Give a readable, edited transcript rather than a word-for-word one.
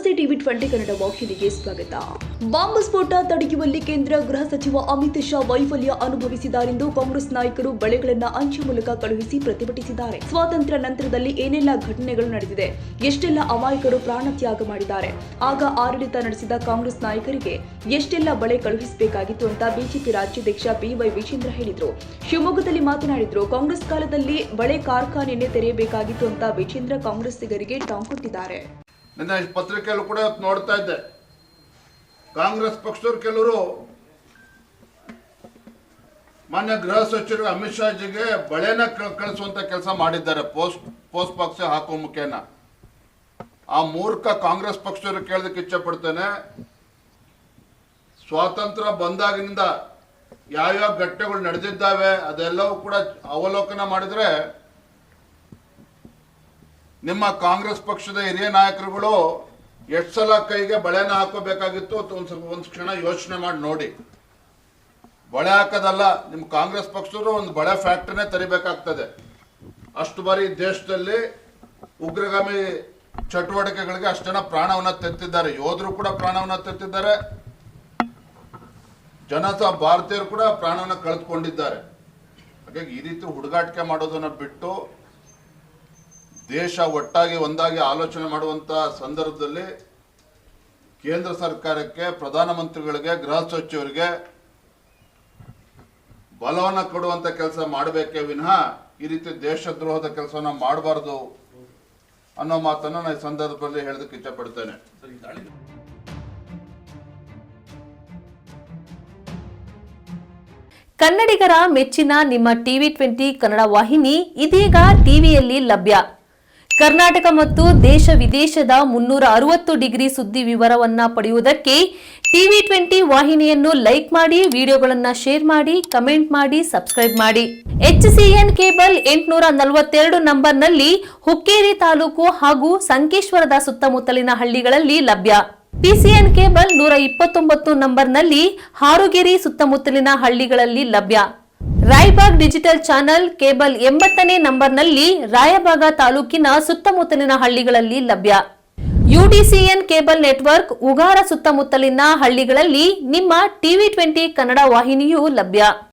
ನಮಸ್ತೆ ಟಿವಿ 20 ಕನ್ನಡ ವಾಹಿನಿಗೆ ಸ್ವಾಗತ. ಬಾಂಬ್ ಸ್ಫೋಟ ತಡೆಯುವಲ್ಲಿ ಕೇಂದ್ರ ಗೃಹ ಸಚಿವ ಅಮಿತ್ ಶಾ ವೈಫಲ್ಯ ಅನುಭವಿಸಿದ್ದಾರೆಂದು ಕಾಂಗ್ರೆಸ್ ನಾಯಕರು ಬಳೆಗಳನ್ನು ಅಂಚೆ ಮೂಲಕ ಕಳುಹಿಸಿ ಪ್ರತಿಭಟಿಸಿದ್ದಾರೆ. ಸ್ವಾತಂತ್ರ್ಯ ನಂತರದಲ್ಲಿ ಏನೆಲ್ಲ ಘಟನೆಗಳು ನಡೆದಿದೆ, ಎಷ್ಟೆಲ್ಲ ಅಮಾಯಕರು ಪ್ರಾಣ ತ್ಯಾಗ ಮಾಡಿದ್ದಾರೆ, ಆಗ ಆಡಳಿತ ನಡೆಸಿದ ಕಾಂಗ್ರೆಸ್ ನಾಯಕರಿಗೆ ಎಷ್ಟೆಲ್ಲ ಬಳೆ ಕಳುಹಿಸಬೇಕಾಗಿತ್ತು ಅಂತ ಬಿಜೆಪಿ ರಾಜ್ಯಾಧ್ಯಕ್ಷ ಬಿವೈ ವಿಜೇಂದ್ರ ಹೇಳಿದರು. ಶಿವಮೊಗ್ಗದಲ್ಲಿ ಮಾತನಾಡಿದರು. ಕಾಂಗ್ರೆಸ್ ಕಾಲದಲ್ಲಿ ಬಳೆ ಕಾರ್ಖಾನೆಯನ್ನೇ ತೆರೆಯಬೇಕಾಗಿತ್ತು ಅಂತ ವಿಜೇಂದ್ರ ಕಾಂಗ್ರೆಸ್ಸಿಗರಿಗೆ ಟಾಂಗ್ ಕೊಟ್ಟಿದ್ದಾರೆ. ನನ್ನ ಪತ್ರಿಕೆಯಲ್ಲೂ ಕೂಡ ನೋಡ್ತಾ ಇದ್ದೆ, ಕಾಂಗ್ರೆಸ್ ಪಕ್ಷದವರು ಕೆಲವರು ಮಾನ್ಯ ಗೃಹ ಸಚಿವರು ಅಮಿತ್ ಶಾಜಿಗೆ ಬಳೆನ ಕಳಿಸುವಂತ ಕೆಲಸ ಮಾಡಿದ್ದಾರೆ, ಪೋಸ್ಟ್ ಬಾಕ್ಸ್ ಹಾಕುವ ಮುಖೇನ. ಆ ಮೂರ್ಖ ಕಾಂಗ್ರೆಸ್ ಪಕ್ಷದವರು ಕೇಳೋದಕ್ಕೆ ಇಚ್ಛೆ ಪಡ್ತೇನೆ, ಸ್ವಾತಂತ್ರ್ಯ ಬಂದಾಗಿನಿಂದ ಯಾವ್ಯಾವ ಘಟನೆಗಳು ನಡೆದಿದ್ದಾವೆ ಅದೆಲ್ಲವೂ ಕೂಡ ಅವಲೋಕನ ಮಾಡಿದ್ರೆ ನಿಮ್ಮ ಕಾಂಗ್ರೆಸ್ ಪಕ್ಷದ ಹಿರಿಯ ನಾಯಕರುಗಳು ಎಷ್ಟು ಸಲ ಕೈಗೆ ಬಳೆನ ಹಾಕೋಬೇಕಾಗಿತ್ತು ಒಂದು ಕ್ಷಣ ಯೋಚನೆ ಮಾಡಿ ನೋಡಿ. ಬಳೆ ಹಾಕೋದಲ್ಲ, ನಿಮ್ಮ ಕಾಂಗ್ರೆಸ್ ಪಕ್ಷದವರು ಒಂದು ಬಳೆ ಫ್ಯಾಕ್ಟ್ರಿನೇ ತೆರಿಬೇಕಾಗ್ತದೆ. ಅಷ್ಟು ಬಾರಿ ದೇಶದಲ್ಲಿ ಉಗ್ರಗಾಮಿ ಚಟುವಟಿಕೆಗಳಿಗೆ ಅಷ್ಟು ಜನ ಪ್ರಾಣವನ್ನ ತೆತ್ತಿದ್ದಾರೆ, ಯೋಧರು ಕೂಡ ಪ್ರಾಣವನ್ನ ತೆತ್ತಿದ್ದಾರೆ, ಭಾರತೀಯರು ಕೂಡ ಪ್ರಾಣವನ್ನ ಕಳೆದುಕೊಂಡಿದ್ದಾರೆ. ಹಾಗಾಗಿ ಈ ರೀತಿ ಹುಡುಗಾಟಿಕೆ ಮಾಡೋದನ್ನ ಬಿಟ್ಟು ದೇಶ ಒಟ್ಟಾಗಿ ಒಂದಾಗಿ ಆಲೋಚನೆ ಮಾಡುವಂತ ಸಂದರ್ಭದಲ್ಲಿ ಕೇಂದ್ರ ಸರ್ಕಾರಕ್ಕೆ, ಪ್ರಧಾನಮಂತ್ರಿಗಳಿಗೆ, ಗೃಹ ಸಚಿವರಿಗೆ ಬಲವನ್ನ ಕೊಡುವಂತ ಕೆಲಸ ಮಾಡಬೇಕೇ ವಿನಃ ಈ ರೀತಿ ದೇಶದ್ರೋಹದ ಕೆಲಸವನ್ನ ಮಾಡಬಾರದು ಅನ್ನೋ ಮಾತನ್ನ ನಾನು ಈ ಸಂದರ್ಭದಲ್ಲಿ ಹೇಳೋದಕ್ಕೆ ಇಚ್ಛೆ ಪಡ್ತೇನೆ. ಕನ್ನಡಿಗರ ಮೆಚ್ಚಿನ ನಿಮ್ಮ ಟಿವಿ 20 ಕನ್ನಡ ವಾಹಿನಿ ಇದೀಗ ಟಿವಿಯಲ್ಲಿ ಲಭ್ಯ. ಕರ್ನಾಟಕ ಮತ್ತು ದೇಶ ವಿದೇಶದ 360 ಡಿಗ್ರಿ ಸುದ್ದಿ ವಿವರವನ್ನ ಪಡೆಯುವುದಕ್ಕೆ ಟಿವಿ 20 ವಾಹಿನಿಯನ್ನು ಲೈಕ್ ಮಾಡಿ, ವಿಡಿಯೋಗಳನ್ನು ಶೇರ್ ಮಾಡಿ, ಕಮೆಂಟ್ ಮಾಡಿ, ಸಬ್ಸ್ಕ್ರೈಬ್ ಮಾಡಿ. HCN ಕೇಬಲ್ 842 ನಂಬರ್ನಲ್ಲಿ ಹುಕ್ಕೇರಿ ತಾಲೂಕು ಹಾಗೂ ಸಂಕೇಶ್ವರದ ಸುತ್ತಮುತ್ತಲಿನ ಹಳ್ಳಿಗಳಲ್ಲಿ ಲಭ್ಯ. PCN ಕೇಬಲ್ 129 ನಂಬರ್ನಲ್ಲಿ ಹಾರುಗೆರೆ ಸುತ್ತಮುತ್ತಲಿನ ಹಳ್ಳಿಗಳಲ್ಲಿ ಲಭ್ಯ. ರಾಯಬಾಗ್ ಡಿಜಿಟಲ್ ಚಾನೆಲ್ ಕೇಬಲ್ 80ನೇ ನಂಬರ್ನಲ್ಲಿ ರಾಯಬಾಗ ತಾಲೂಕಿನ ಸುತ್ತಮುತ್ತಲಿನ ಹಳ್ಳಿಗಳಲ್ಲಿ ಲಭ್ಯ. UDCN ಕೇಬಲ್ ನೆಟ್ವರ್ಕ್ ಉಗಾರ ಸುತ್ತಮುತ್ತಲಿನ ಹಳ್ಳಿಗಳಲ್ಲಿ ನಿಮ್ಮ ಟಿವಿ 20 ಕನ್ನಡ ವಾಹಿನಿಯೂ ಲಭ್ಯ.